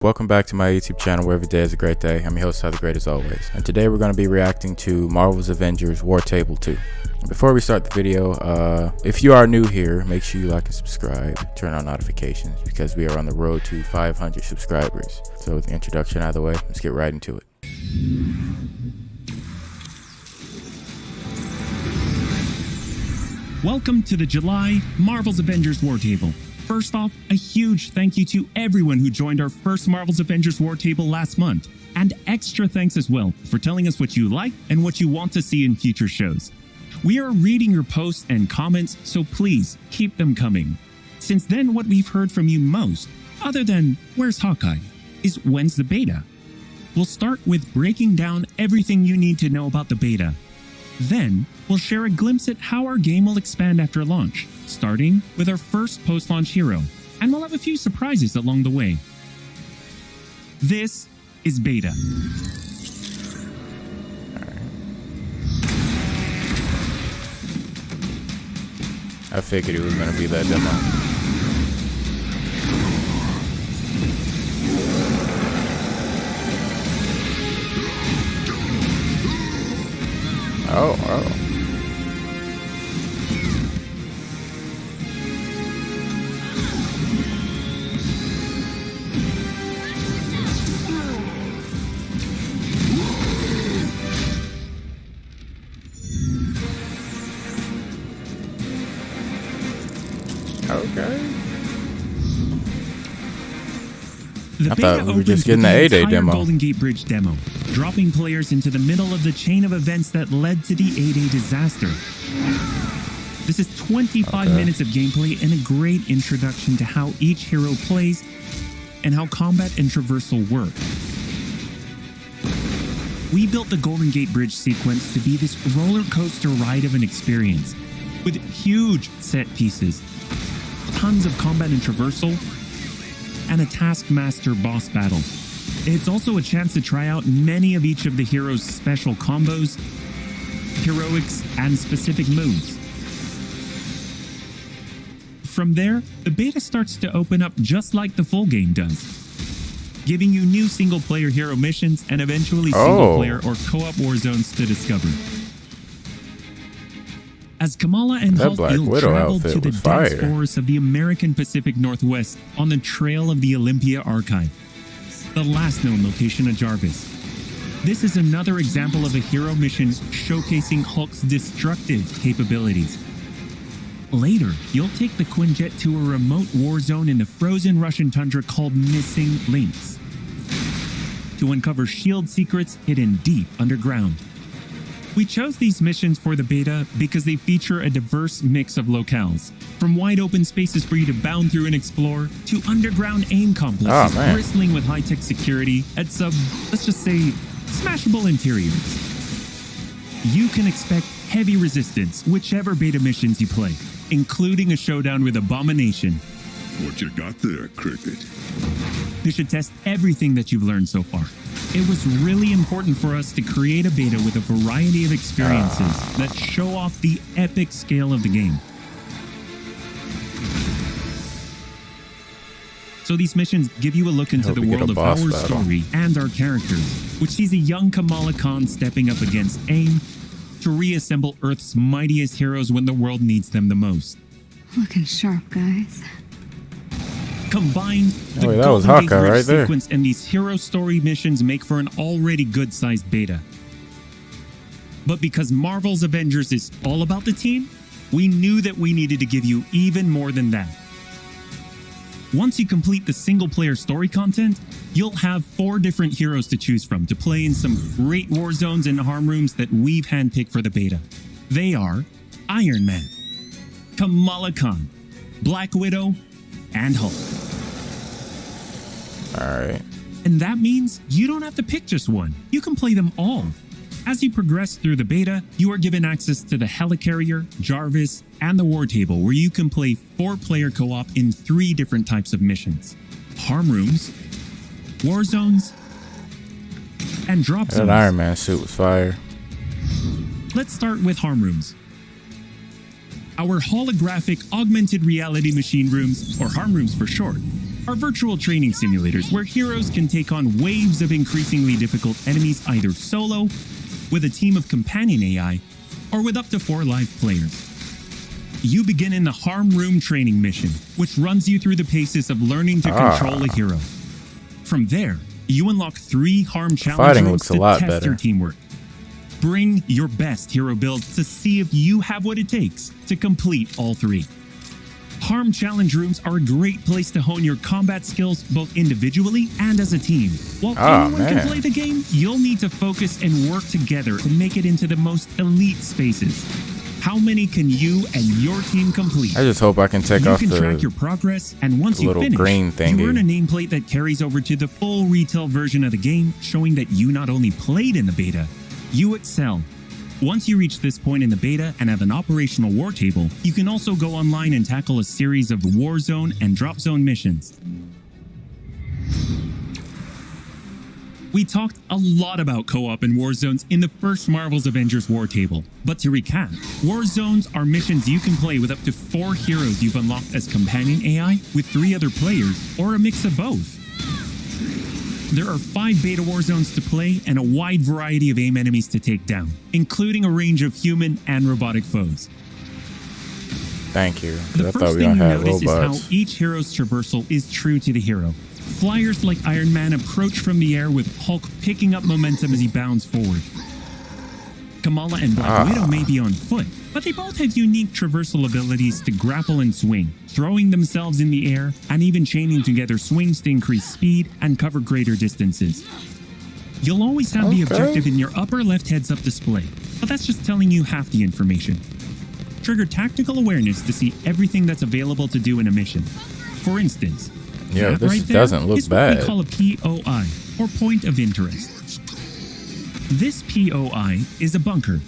Welcome back to my YouTube channel where every day is a great day. I'm your host, Tyler Great as always. And today we're going to be reacting to Marvel's Avengers War Table 2. Before we start the video, if you are new here, make sure you like and subscribe, turn on notifications because we are on the road to 500 subscribers. So with the introduction out of the way, let's get right into it. Welcome to the July Marvel's Avengers War Table. First off, a huge thank you to everyone who joined our first Marvel's Avengers War Table last month. And extra thanks as well for telling us what you like and what you want to see in future shows. We are reading your posts and comments, so please keep them coming. Since then, what we've heard from you most, other than where's Hawkeye, is when's the beta? We'll start with breaking down everything you need to know about the beta. Then, we'll share a glimpse at how our game will expand after launch, starting with our first post-launch hero, and we'll have a few surprises along the way. This is beta. I figured it was going to be that demo. Oh. Okay. The I beta thought we were just opens getting with the A-Day entire demo. Golden Gate Bridge demo, dropping players into the middle of the chain of events that led to the A-Day disaster. This is 25 minutes of gameplay and a great introduction to how each hero plays and how combat and traversal work. We built the Golden Gate Bridge sequence to be this roller coaster ride of an experience, with huge set pieces, tons of combat and traversal, and a Taskmaster boss battle. It's also a chance to try out many of each of the heroes' special combos, heroics, and specific moves. From there, the beta starts to open up just like the full game does, giving you new single-player hero missions and eventually single-player or co-op war zones to discover. As Kamala and That Black Hulk Widow traveled outfit to the was dense fire. forests of the American Pacific Northwest on the trail of the Olympia Archive, the last known location of Jarvis. This is another example of a hero mission showcasing Hulk's destructive capabilities. Later, you'll take the Quinjet to a remote war zone in the frozen Russian tundra called Missing Links to uncover SHIELD secrets hidden deep underground. We chose these missions for the beta because they feature a diverse mix of locales, from wide open spaces for you to bound through and explore, to underground aim complexes bristling with high-tech security at some, let's just say, smashable interiors. You can expect heavy resistance whichever beta missions you play, including a showdown with Abomination. What you got there, Cricket? You should test everything that you've learned so far. It was really important for us to create a beta with a variety of experiences that show off the epic scale of the game. So these missions give you a look into the world of our story and our characters, which sees a young Kamala Khan stepping up against AIM to reassemble Earth's mightiest heroes when the world needs them the most. Looking sharp, guys. Combined, the that was Golden Gate Hawkeye Bridge right there. sequence and these hero story missions make for an already good-sized beta. But because Marvel's Avengers is all about the team, we knew that we needed to give you even more than that. Once you complete the single-player story content, you'll have 4 different heroes to choose from to play in some great war zones and harm rooms that we've handpicked for the beta. They are Iron Man, Kamala Khan, Black Widow, and Hulk. Alright. And that means you don't have to pick just one. You can play them all. As you progress through the beta, you are given access to the Helicarrier, Jarvis, and the War Table, where you can play 4-player co-op in 3 different types of missions: harm rooms, war zones, and drop zones. That Iron Man suit was fire. Let's start with harm rooms. Our holographic augmented reality machine rooms, or harm rooms for short, are virtual training simulators where heroes can take on waves of increasingly difficult enemies either solo, with a team of companion AI, or with up to 4 live players. You begin in the Harm Room training mission, which runs you through the paces of learning to control a hero. From there, you unlock 3 Harm challenge rooms to test your teamwork. Bring your best hero build to see if you have what it takes to complete all 3. Harm challenge rooms are a great place to hone your combat skills both individually and as a team. While anyone can play the game, you'll need to focus and work together to make it into the most elite spaces. How many can you and your team complete? I just hope I can take off the track your progress, and once you finish, green thingy. You earn a nameplate that carries over to the full retail version of the game, showing that you not only played in the beta, you excel. Once you reach this point in the beta and have an operational war table, you can also go online and tackle a series of war zone and drop zone missions. We talked a lot about co-op and war zones in the first Marvel's Avengers War table. But to recap, war zones are missions you can play with up to 4 heroes you've unlocked as companion AI with 3 other players, or a mix of both. There are 5 beta war zones to play and a wide variety of AIM enemies to take down, including a range of human and robotic foes. Thank you. The first thing you notice is how each hero's traversal is true to the hero. Flyers like Iron Man approach from the air with Hulk picking up momentum as he bounds forward. Kamala and Black Widow may be on foot, but they both have unique traversal abilities to grapple and swing, throwing themselves in the air and even chaining together swings to increase speed and cover greater distances. You'll always have the objective in your upper left heads-up display, but that's just telling you half the information. Trigger tactical awareness to see everything that's available to do in a mission. For instance, this right doesn't look bad. What we call a POI, or point of interest. This POI is a bunker.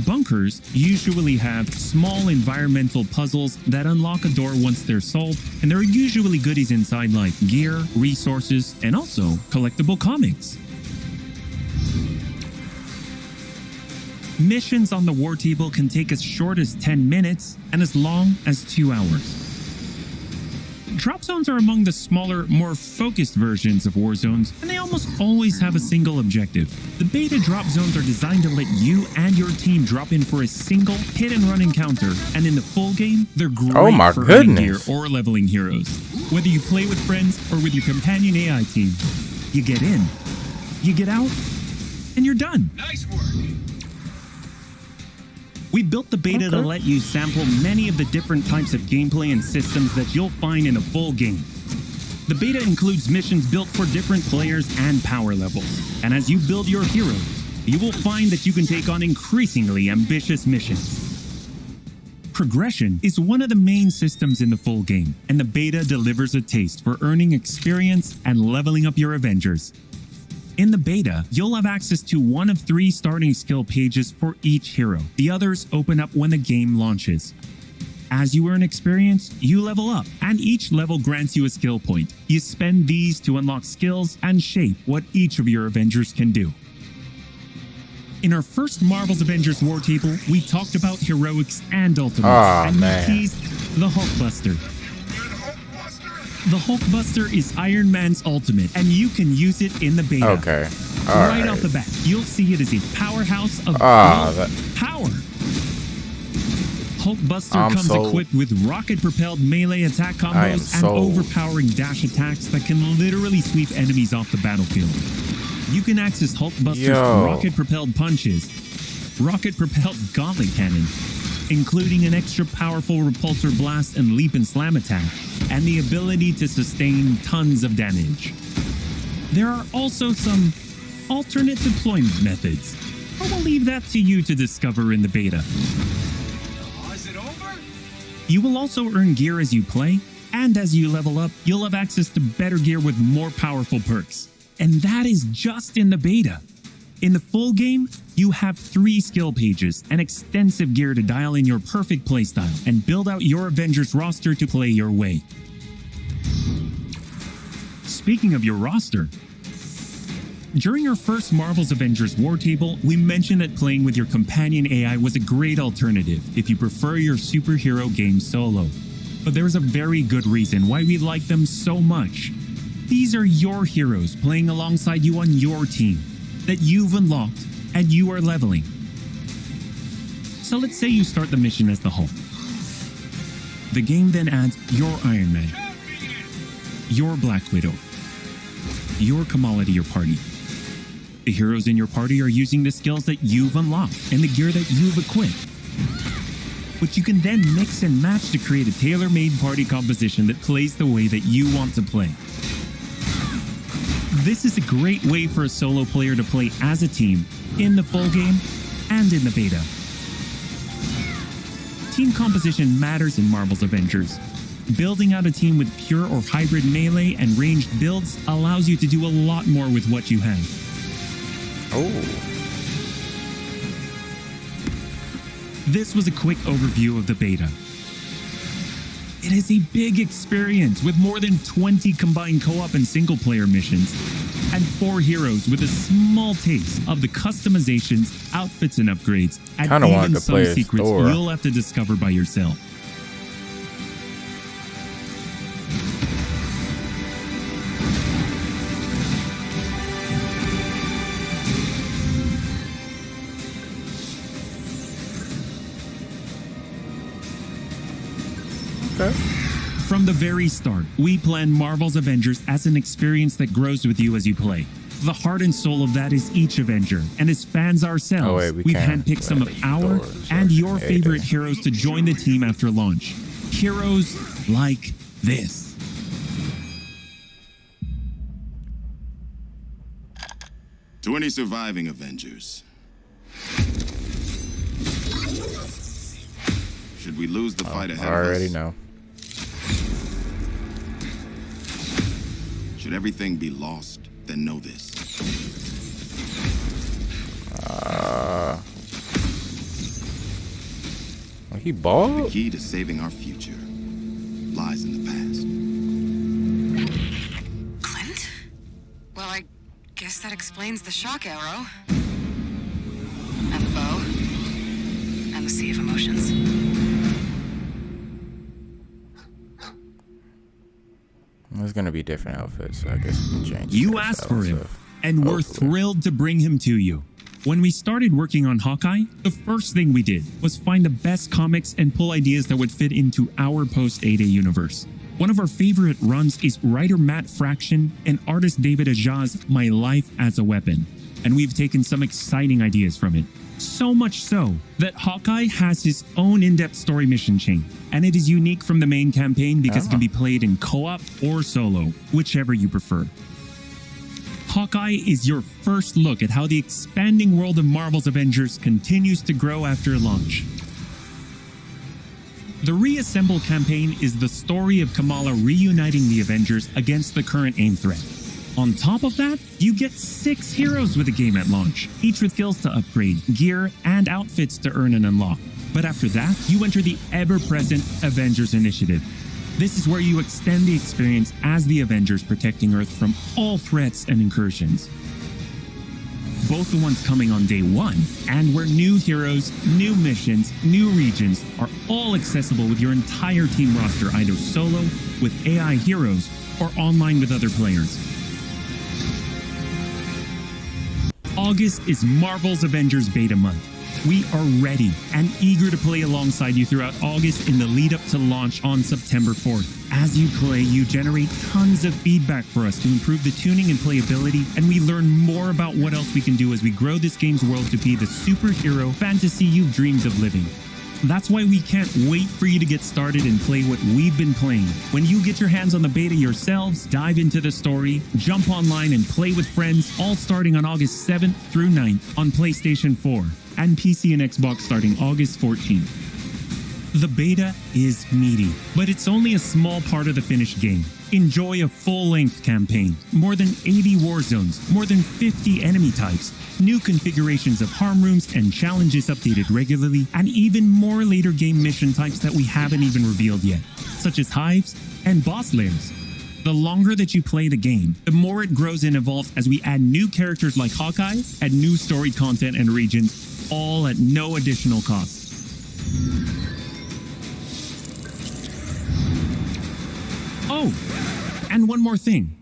Bunkers usually have small environmental puzzles that unlock a door once they're solved, and there are usually goodies inside like gear, resources, and also collectible comics. Missions on the war table can take as short as 10 minutes and as long as 2 hours. Drop zones are among the smaller, more focused versions of war zones, and they almost always have a single objective. The beta drop zones are designed to let you and your team drop in for a single hit-and-run encounter, and in the full game, they're great for earning gear or leveling heroes. Whether you play with friends or with your companion AI team, you get in, you get out, and you're done. Nice work! We built the beta to let you sample many of the different types of gameplay and systems that you'll find in a full game. The beta includes missions built for different players and power levels. And as you build your heroes, you will find that you can take on increasingly ambitious missions. Progression is one of the main systems in the full game, and the beta delivers a taste for earning experience and leveling up your Avengers. In the beta, you'll have access to one of 3 starting skill pages for each hero. The others open up when the game launches. As you earn experience, you level up, and each level grants you a skill point. You spend these to unlock skills and shape what each of your Avengers can do. In our first Marvel's Avengers War table, we talked about heroics and ultimates, and we teased the Hulkbuster. The Hulkbuster is Iron Man's ultimate, and you can use it in the beta. Okay. Right off the bat, you'll see it as a powerhouse of power. Hulkbuster comes equipped with rocket-propelled melee attack combos and overpowering dash attacks that can literally sweep enemies off the battlefield. You can access Hulkbuster's rocket-propelled punches, rocket-propelled gauntlet cannon, including an extra powerful repulsor blast and leap and slam attack, and the ability to sustain tons of damage. There are also some alternate deployment methods, but we'll leave that to you to discover in the beta. Is it over? You will also earn gear as you play, and as you level up, you'll have access to better gear with more powerful perks. And that is just in the beta. In the full game, you have 3 skill pages and extensive gear to dial in your perfect playstyle and build out your Avengers roster to play your way. Speaking of your roster, during our first Marvel's Avengers War table, we mentioned that playing with your companion AI was a great alternative if you prefer your superhero game solo. but there's a very good reason why we like them so much. These are your heroes playing alongside you on your team that you've unlocked and you are leveling. So let's say you start the mission as the Hulk. The game then adds your Iron Man, your Black Widow, your Kamala to your party. The heroes in your party are using the skills that you've unlocked and the gear that you've equipped, which you can then mix and match to create a tailor-made party composition that plays the way that you want to play. This is a great way for a solo player to play as a team in the full game and in the beta. Team composition matters in Marvel's Avengers. Building out a team with pure or hybrid melee and ranged builds allows you to do a lot more with what you have. This was a quick overview of the beta. It is a big experience with more than 20 combined co-op and single-player missions, and 4 heroes with a small taste of the customizations, outfits, and upgrades, and even some secrets you'll have to discover by yourself. From the very start, we planned Marvel's Avengers as an experience that grows with you as you play. The heart and soul of that is each Avenger, and as fans ourselves, we've handpicked some of our and your favorite heroes to join the team after launch. Heroes like this. To any surviving Avengers, should we lose the fight ahead of us? I already know. Should everything be lost, then know this. He bald? The key to saving our future lies in the past. Clint? Well, I guess that explains the shock arrow. And the bow. And the sea of emotions. There's gonna be different outfits, so I guess we can change. You asked for him, and we're thrilled to bring him to you. When we started working on Hawkeye, the first thing we did was find the best comics and pull ideas that would fit into our post-A-Day universe. One of our favorite runs is writer Matt Fraction and artist David Aja's My Life as a Weapon, and we've taken some exciting ideas from it. So much so that Hawkeye has his own in-depth story mission chain, and it is unique from the main campaign because it can be played in co-op or solo, whichever you prefer. Hawkeye is your first look at how the expanding world of Marvel's Avengers continues to grow after launch. The Reassemble campaign is the story of Kamala reuniting the Avengers against the current AIM threat. On top of that, you get 6 heroes with the game at launch, each with skills to upgrade, gear, and outfits to earn and unlock. But after that, you enter the ever-present Avengers Initiative. This is where you extend the experience as the Avengers, protecting Earth from all threats and incursions. Both the ones coming on day 1, and where new heroes, new missions, new regions are all accessible with your entire team roster, either solo, with AI heroes, or online with other players. August is Marvel's Avengers Beta Month. We are ready and eager to play alongside you throughout August in the lead up to launch on September 4th. As you play, you generate tons of feedback for us to improve the tuning and playability, and we learn more about what else we can do as we grow this game's world to be the superhero fantasy you've dreamed of living. That's why we can't wait for you to get started and play what we've been playing. When you get your hands on the beta yourselves, dive into the story, jump online and play with friends, all starting on August 7th through 9th on PlayStation 4 and PC and Xbox starting August 14th. The beta is meaty, but it's only a small part of the finished game. Enjoy a full-length campaign, more than 80 war zones, more than 50 enemy types, new configurations of harm rooms and challenges updated regularly, and even more later game mission types that we haven't even revealed yet, such as hives and boss lairs. The longer that you play the game, the more it grows and evolves as we add new characters like Hawkeye, add new story content and regions, all at no additional cost. Oh, and one more thing.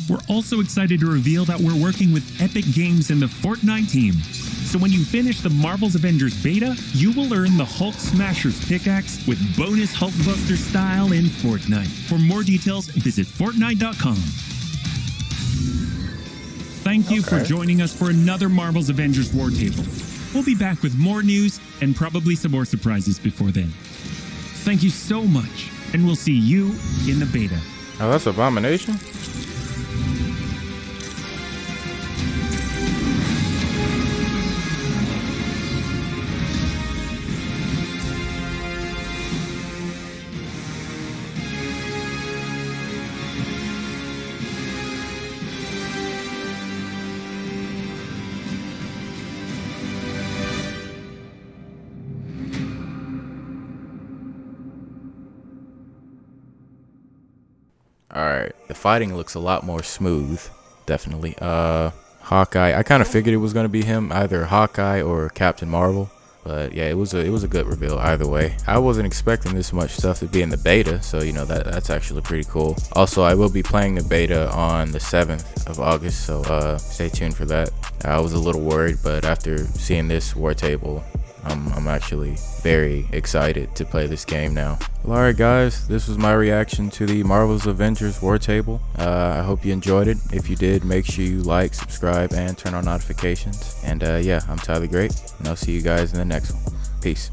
We're also excited to reveal that we're working with Epic Games and the Fortnite team. So when you finish the Marvel's Avengers beta, you will earn the Hulk Smasher's Pickaxe with bonus Hulkbuster style in Fortnite. For more details, visit Fortnite.com. Thank you for joining us for another Marvel's Avengers War table. We'll be back with more news and probably some more surprises before then. Thank you so much, and we'll see you in the beta. Oh, that's Abomination? Alright, the fighting looks a lot more smooth, definitely. Hawkeye, I kind of figured it was going to be him, either Hawkeye or Captain Marvel. But yeah, it was a good reveal either way. I wasn't expecting this much stuff to be in the beta, so you know that's actually pretty cool. Also, I will be playing the beta on the 7th of August, so stay tuned for that. I was a little worried, but after seeing this war table, I'm actually very excited to play this game now. Well, alright guys, this was my reaction to the Marvel's Avengers War table. I hope you enjoyed it. If you did, make sure you like, subscribe, and turn on notifications. And yeah, I'm Tyler Great, and I'll see you guys in the next one. Peace.